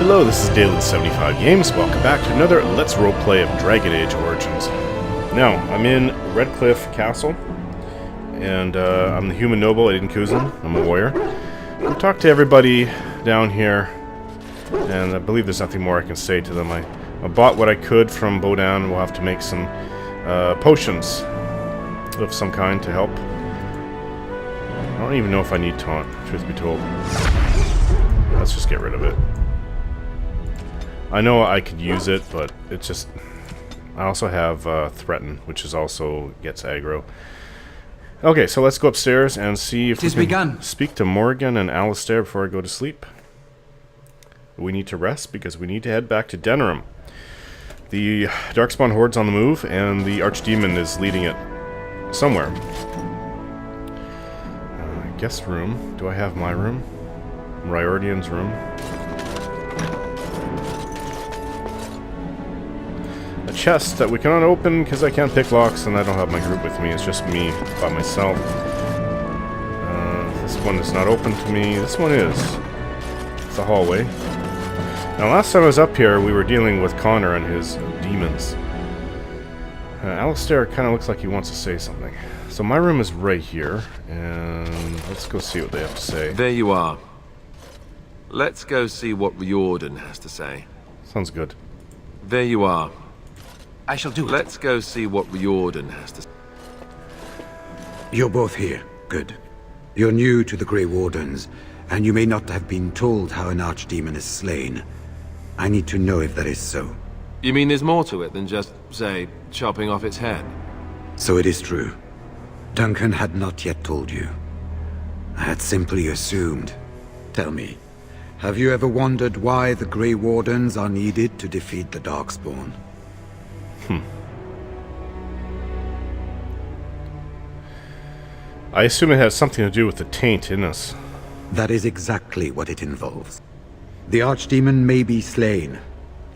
Hello, this is Daily75 Games. Welcome back to another Let's Roleplay of Dragon Age Origins. Now, I'm in Redcliffe Castle, and I'm the human noble, Aiden Kuzin. I'm a warrior. I've talked to everybody down here, and I believe there's nothing more I can say to them. I bought what I could from Bodan. We'll have to make some potions of some kind to help. I don't even know if I need taunt, truth be told. Let's just get rid of it. I know I could use it, but it's just... I also have Threaten, which is also gets aggro. Okay, so let's go upstairs and see if we can speak to Morrigan and Alistair before I go to sleep. We need to rest because we need to head back to Denerim. The Darkspawn horde's on the move, and the Archdemon is leading it somewhere. Guest room. Do I have my room? Riordan's room. A chest that we cannot open because I can't pick locks and I don't have my group with me. It's just me by myself. This one is not open to me. This one is. It's a hallway. Now, last time I was up here, we were dealing with Connor and his demons. Alistair kind of looks like he wants to say something. So my room is right here, and let's go see what they have to say. There you are. Let's go see what Riordan has to say. Sounds good. There you are. I shall do it. Let's go see what Riordan has to say. You're both here. Good. You're new to the Grey Wardens, and you may not have been told how an Archdemon is slain. I need to know if that is so. You mean there's more to it than just, say, chopping off its head? So it is true. Duncan had not yet told you. I had simply assumed. Tell me, have you ever wondered why the Grey Wardens are needed to defeat the Darkspawn? I assume it has something to do with the taint in us. That is exactly what it involves. The Archdemon may be slain,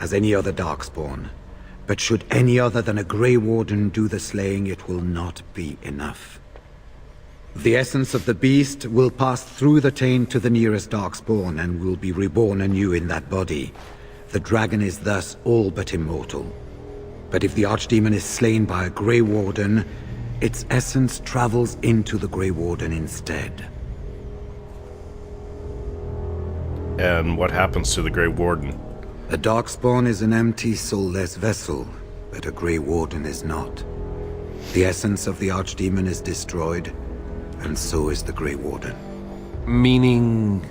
as any other Darkspawn, but should any other than a Grey Warden do the slaying, it will not be enough. The essence of the beast will pass through the taint to the nearest Darkspawn and will be reborn anew in that body. The dragon is thus all but immortal. But if the Archdemon is slain by a Grey Warden, its essence travels into the Grey Warden instead. And what happens to the Grey Warden? A Darkspawn is an empty, soulless vessel, but a Grey Warden is not. The essence of the Archdemon is destroyed, and so is the Grey Warden. Meaning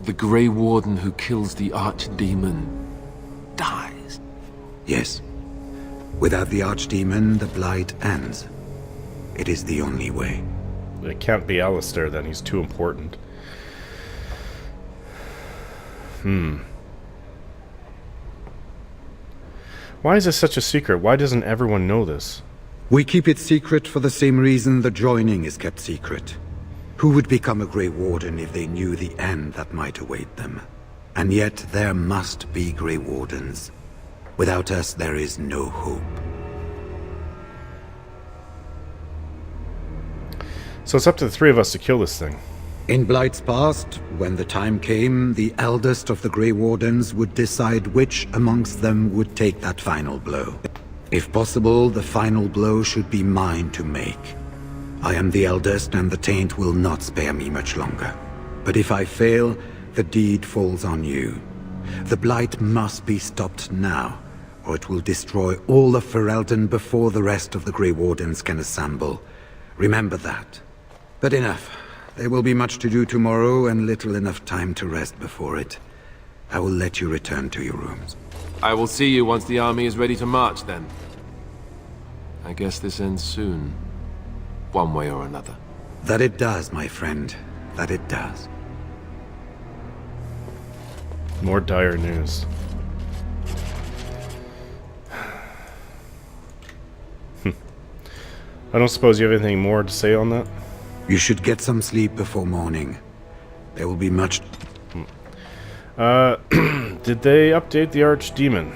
the Grey Warden who kills the Archdemon dies? Yes. Without the Archdemon, the Blight ends. It is the only way. It can't be Alistair then, he's too important. Why is this such a secret? Why doesn't everyone know this? We keep it secret for the same reason the joining is kept secret. Who would become a Grey Warden if they knew the end that might await them? And yet there must be Grey Wardens. Without us, there is no hope. So it's up to the three of us to kill this thing. In Blight's past, when the time came, the eldest of the Grey Wardens would decide which amongst them would take that final blow. If possible, the final blow should be mine to make. I am the eldest, and the taint will not spare me much longer. But if I fail, the deed falls on you. The Blight must be stopped now, or it will destroy all of Ferelden before the rest of the Grey Wardens can assemble. Remember that. But enough. There will be much to do tomorrow, and little enough time to rest before it. I will let you return to your rooms. I will see you once the army is ready to march, then. I guess this ends soon. One way or another. That it does, my friend. That it does. More dire news. I don't suppose you have anything more to say on that? You should get some sleep before morning. There will be much... Did they update the Archdemon?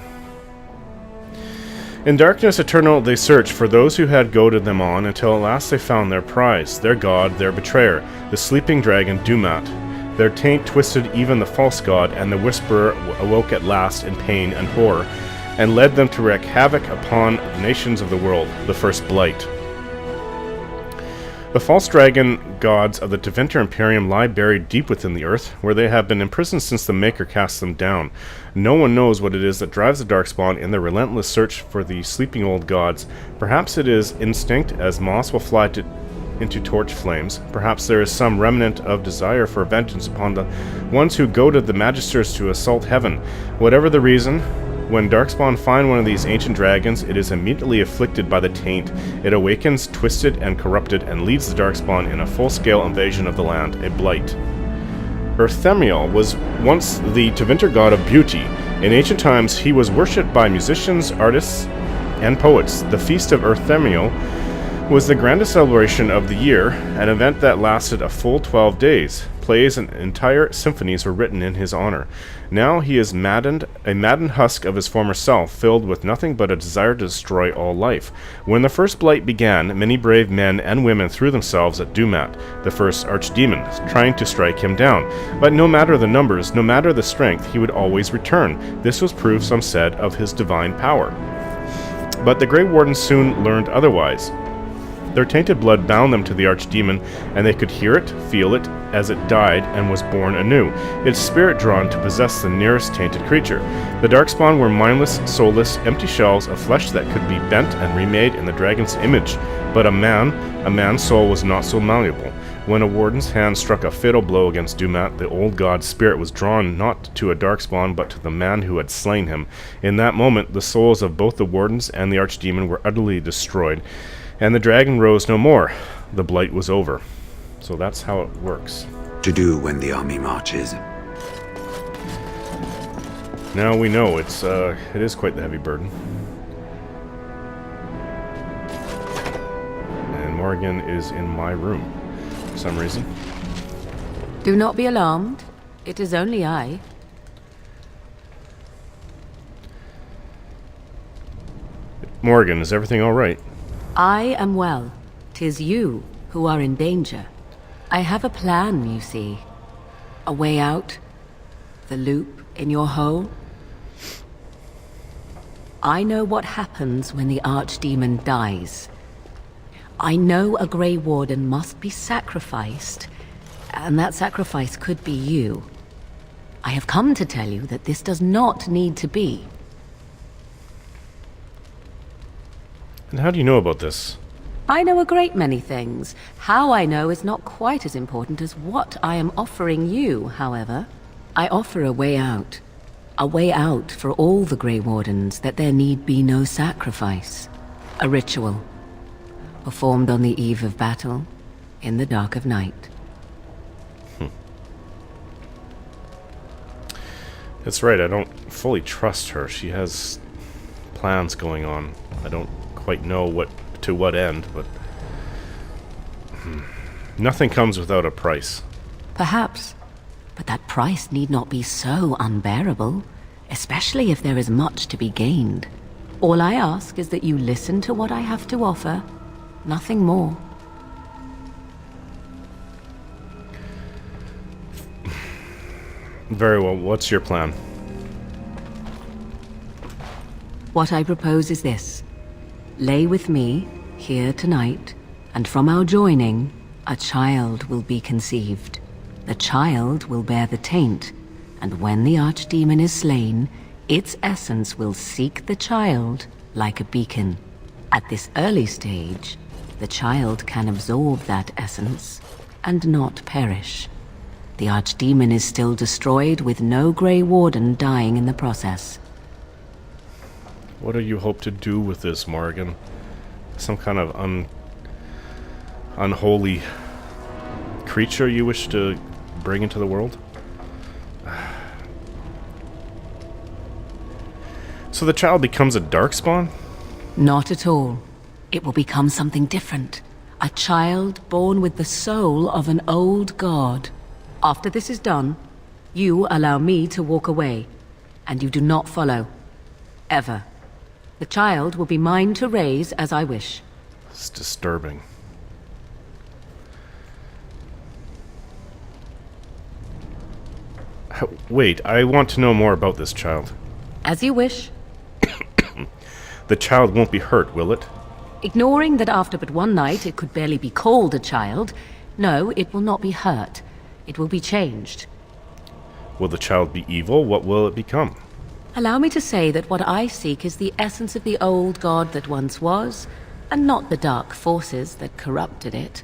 In darkness eternal they searched for those who had goaded them on, until at last they found their prize, their god, their betrayer, the sleeping dragon Dumat. Their taint twisted even the false god, and the Whisperer awoke at last in pain and horror, and led them to wreak havoc upon the nations of the world, the first blight. The false dragon gods of the Tevinter Imperium lie buried deep within the earth, where they have been imprisoned since the Maker cast them down. No one knows what it is that drives the Darkspawn in their relentless search for the sleeping old gods. Perhaps it is instinct, as moss will fly into torch flames. Perhaps there is some remnant of desire for vengeance upon the ones who goaded the Magisters to assault heaven. Whatever the reason, when Darkspawn find one of these ancient dragons, it is immediately afflicted by the taint. It awakens, twisted and corrupted, and leads the Darkspawn in a full-scale invasion of the land, a blight. Urthemiel was once the Tevinter god of beauty. In ancient times, he was worshipped by musicians, artists, and poets. The Feast of Urthemiel was the grandest celebration of the year, an event that lasted a full 12 days. Plays and entire symphonies were written in his honor. Now he is a maddened husk of his former self, filled with nothing but a desire to destroy all life. When the first blight began, many brave men and women threw themselves at Dumat, the first archdemon, trying to strike him down. But no matter the numbers, no matter the strength, he would always return. This was proof, some said, of his divine power. But the Grey Wardens soon learned otherwise. Their tainted blood bound them to the Archdemon, and they could hear it, feel it, as it died and was born anew, its spirit drawn to possess the nearest tainted creature. The Darkspawn were mindless, soulless, empty shells of flesh that could be bent and remade in the dragon's image. But a man's soul was not so malleable. When a warden's hand struck a fatal blow against Dumat, the old god's spirit was drawn not to a Darkspawn, but to the man who had slain him. In that moment, the souls of both the wardens and the Archdemon were utterly destroyed, and the dragon rose no more. The blight was over. So that's how it works. To do when the army marches. Now we know it is quite the heavy burden. And Morrigan is in my room for some reason. Do not be alarmed. It is only I. Morrigan, is everything all right? I am well. 'Tis you who are in danger. I have a plan, you see. A way out. The loop in your hole. I know what happens when the Archdemon dies. I know a Grey Warden must be sacrificed, and that sacrifice could be you. I have come to tell you that this does not need to be. And how do you know about this? I know a great many things. How I know is not quite as important as what I am offering you, however. I offer a way out. A way out for all the Grey Wardens, that there need be no sacrifice. A ritual, performed on the eve of battle, in the dark of night. That's right, I don't fully trust her. She has plans going on. I don't quite know to what end, but nothing comes without a price. Perhaps, but that price need not be so unbearable, especially if there is much to be gained. All I ask is that you listen to what I have to offer, nothing more. Very well, what's your plan? What I propose is this. Lay with me, here tonight, and from our joining, a child will be conceived. The child will bear the taint, and when the Archdemon is slain, its essence will seek the child like a beacon. At this early stage, the child can absorb that essence and not perish. The Archdemon is still destroyed, with no Grey Warden dying in the process. What do you hope to do with this, Morrigan? Some kind of unholy creature you wish to bring into the world? So the child becomes a Darkspawn? Not at all. It will become something different. A child born with the soul of an old god. After this is done, you allow me to walk away, and you do not follow. Ever. The child will be mine to raise as I wish. It's disturbing. Wait, I want to know more about this child. As you wish. The child won't be hurt, will it? Ignoring that after but one night it could barely be called a child, no, it will not be hurt. It will be changed. Will the child be evil? What will it become? Allow me to say that what I seek is the essence of the old god that once was, and not the dark forces that corrupted it.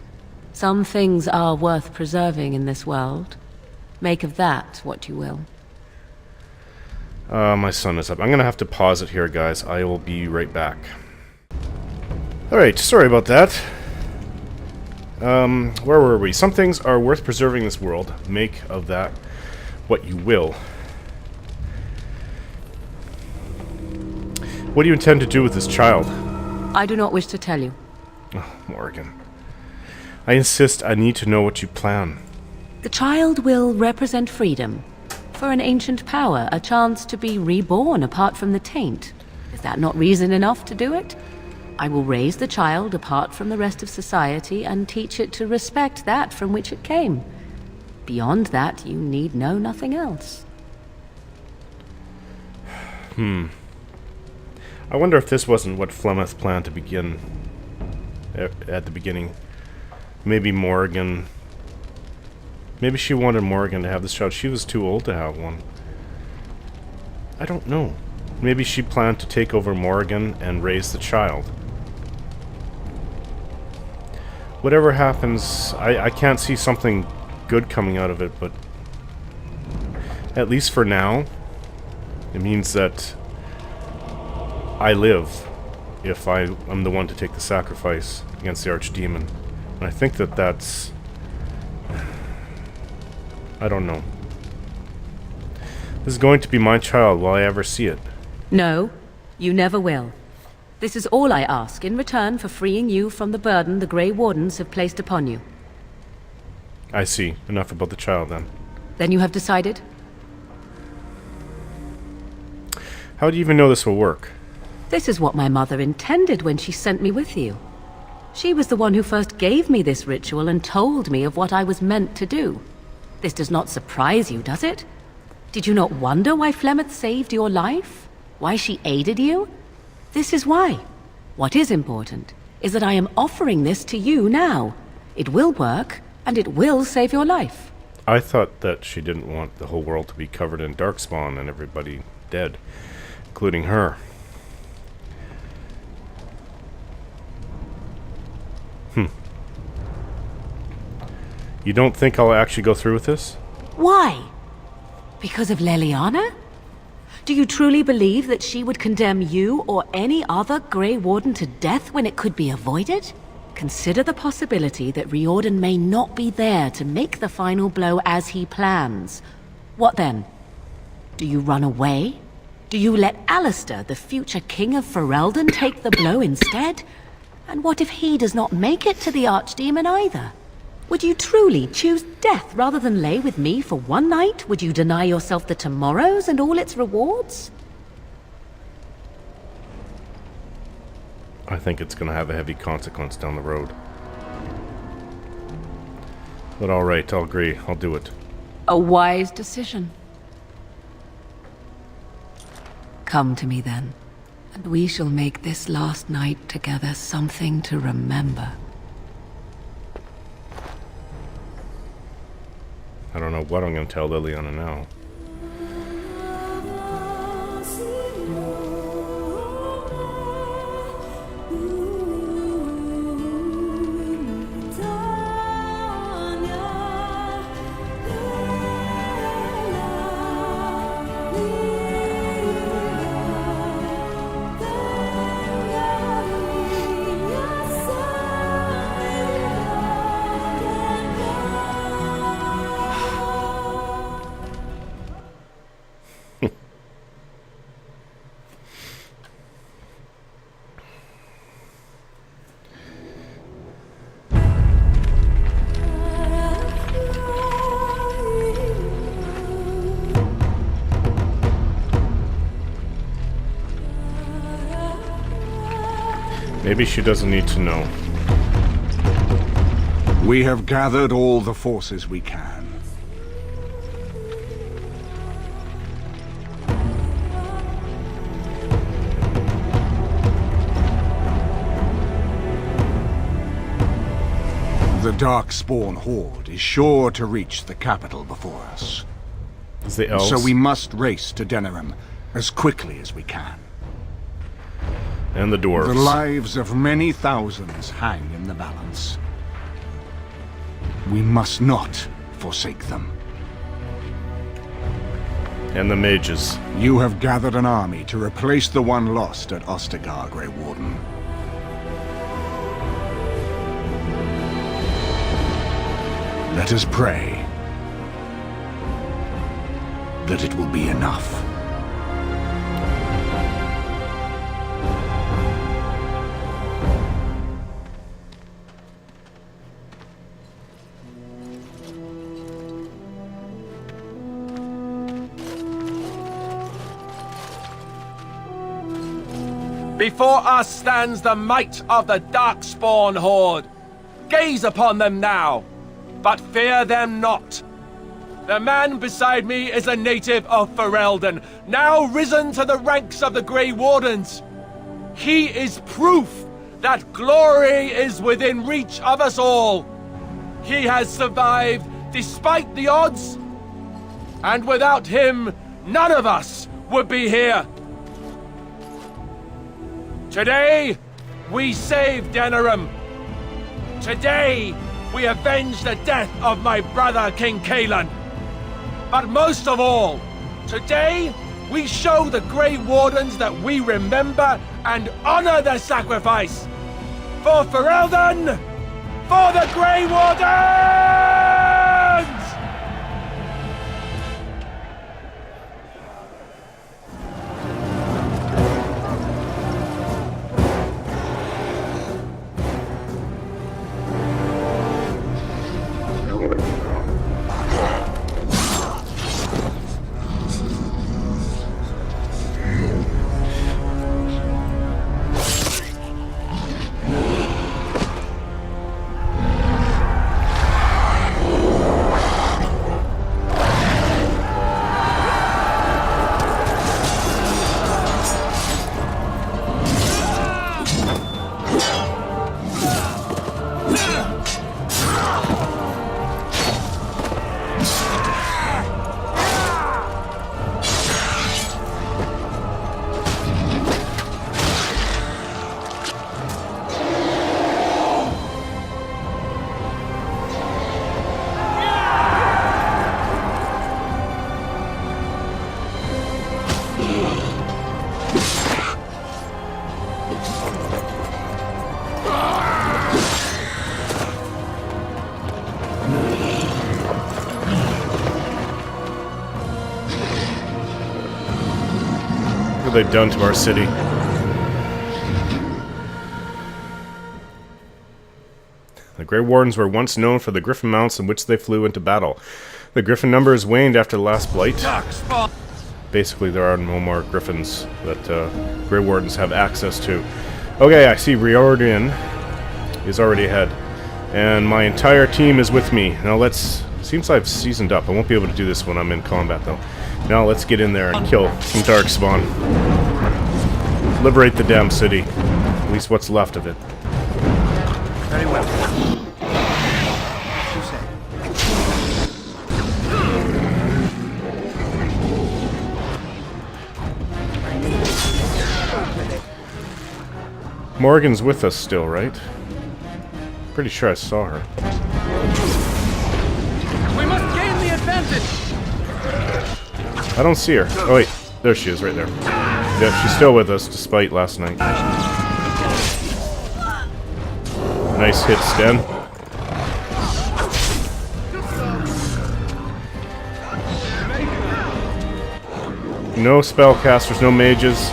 Some things are worth preserving in this world. Make of that what you will. My sun is up. I'm gonna have to pause it here, guys. I will be right back. Alright, sorry about that. Where were we? Some things are worth preserving in this world. Make of that what you will. What do you intend to do with this child? I do not wish to tell you. Oh, Morrigan. I insist. I need to know what you plan. The child will represent freedom. For an ancient power, a chance to be reborn apart from the taint. Is that not reason enough to do it? I will raise the child apart from the rest of society and teach it to respect that from which it came. Beyond that, you need know nothing else. I wonder if this wasn't what Flemeth planned to begin at the beginning. Maybe Morrigan... Maybe she wanted Morrigan to have this child. She was too old to have one. I don't know. Maybe she planned to take over Morrigan and raise the child. Whatever happens, I can't see something good coming out of it, but at least for now, it means that I live if I'm the one to take the sacrifice against the Archdemon. And I think that that's... I don't know. This is going to be my child. Will I ever see it? No, you never will. This is all I ask in return for freeing you from the burden the Grey Wardens have placed upon you. I see. Enough about the child, then. Then you have decided? How do you even know this will work? This is what my mother intended when she sent me with you. She was the one who first gave me this ritual and told me of what I was meant to do. This does not surprise you, does it? Did you not wonder why Flemeth saved your life? Why she aided you? This is why. What is important is that I am offering this to you now. It will work, and it will save your life. I thought that she didn't want the whole world to be covered in Darkspawn and everybody dead, including her. You don't think I'll actually go through with this? Why? Because of Leliana? Do you truly believe that she would condemn you or any other Grey Warden to death when it could be avoided? Consider the possibility that Riordan may not be there to make the final blow as he plans. What then? Do you run away? Do you let Alistair, the future king of Ferelden, take the blow instead? And what if he does not make it to the Archdemon either? Would you truly choose death rather than lay with me for one night? Would you deny yourself the tomorrows and all its rewards? I think it's going to have a heavy consequence down the road. But alright, I'll agree. I'll do it. A wise decision. Come to me then, and we shall make this last night together something to remember. I don't know what I'm going to tell Leliana now. Maybe she doesn't need to know. We have gathered all the forces we can. Darkspawn horde is sure to reach the capital before us. It's the elves. So we must race to Denerim as quickly as we can. And the dwarves. The lives of many thousands hang in the balance. We must not forsake them. And the mages. You have gathered an army to replace the one lost at Ostagar, Grey Warden. Let us pray that it will be enough. Before us stands the might of the Darkspawn horde. Gaze upon them now, but fear them not. The man beside me is a native of Riordan, now risen to the ranks of the Grey Wardens. He is proof that glory is within reach of us all. He has survived despite the odds, and without him, none of us would be here. Today, we save Denerim. Today, we avenge the death of my brother King Kaelan. But most of all, today, we show the Grey Wardens that we remember and honor their sacrifice. For Riordan, for the Grey Wardens! What have they done to our city? The Grey Wardens were once known for the griffin mounts in which they flew into battle. The griffin numbers waned after the last blight. Darkspawn! Basically, there are no more griffins that Grey Wardens have access to. Okay, I see Riordan is already ahead. And my entire team is with me. Now let's... Seems I've seasoned up. I won't be able to do this when I'm in combat, though. Now let's get in there and kill some Darkspawn. Liberate the damn city. At least what's left of it. Very well. Morrigan's with us still, right? Pretty sure I saw her. We must gain the advantage! I don't see her. Oh wait, there she is, right there. Yeah, she's still with us, despite last night. Nice hit, Sten. No spellcasters, no mages.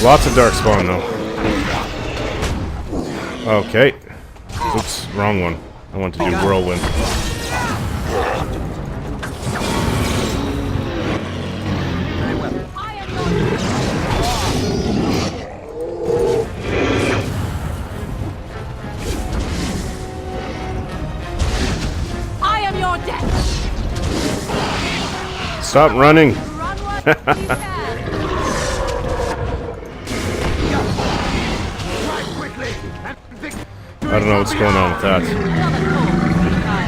Lots of Darkspawn, though. Okay. Oops, wrong one. I want to do Whirlwind. I am your death. Stop running! Run, I don't know what's going on with that.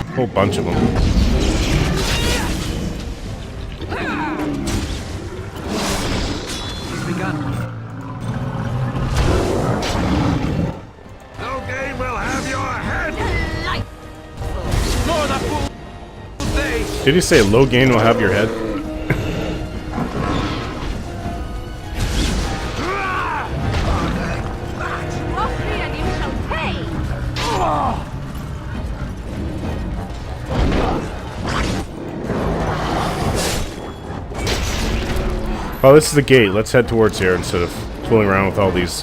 A whole bunch of them. No game will have your head. More the fool they. Did you say low gain will have your head? Oh, this is the gate. Let's head towards here instead of fooling around with all these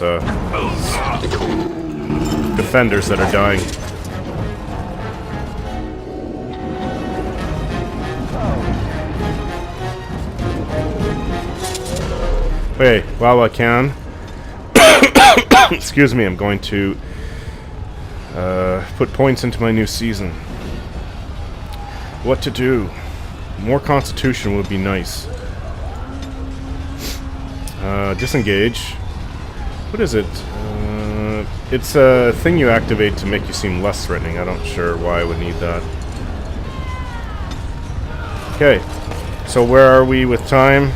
defenders that are dying. Okay, while I can, excuse me, I'm going to put points into my new season. What to do? More constitution would be nice. Disengage. What is it? It's a thing you activate to make you seem less threatening. I'm not sure why I would need that. Okay, so where are we with time?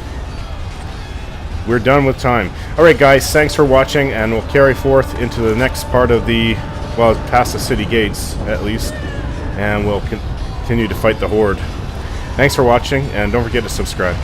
We're done with time. Alright guys, thanks for watching, and we'll carry forth into the next part of the, well, past the city gates, at least, and we'll continue to fight the Horde. Thanks for watching, and don't forget to subscribe.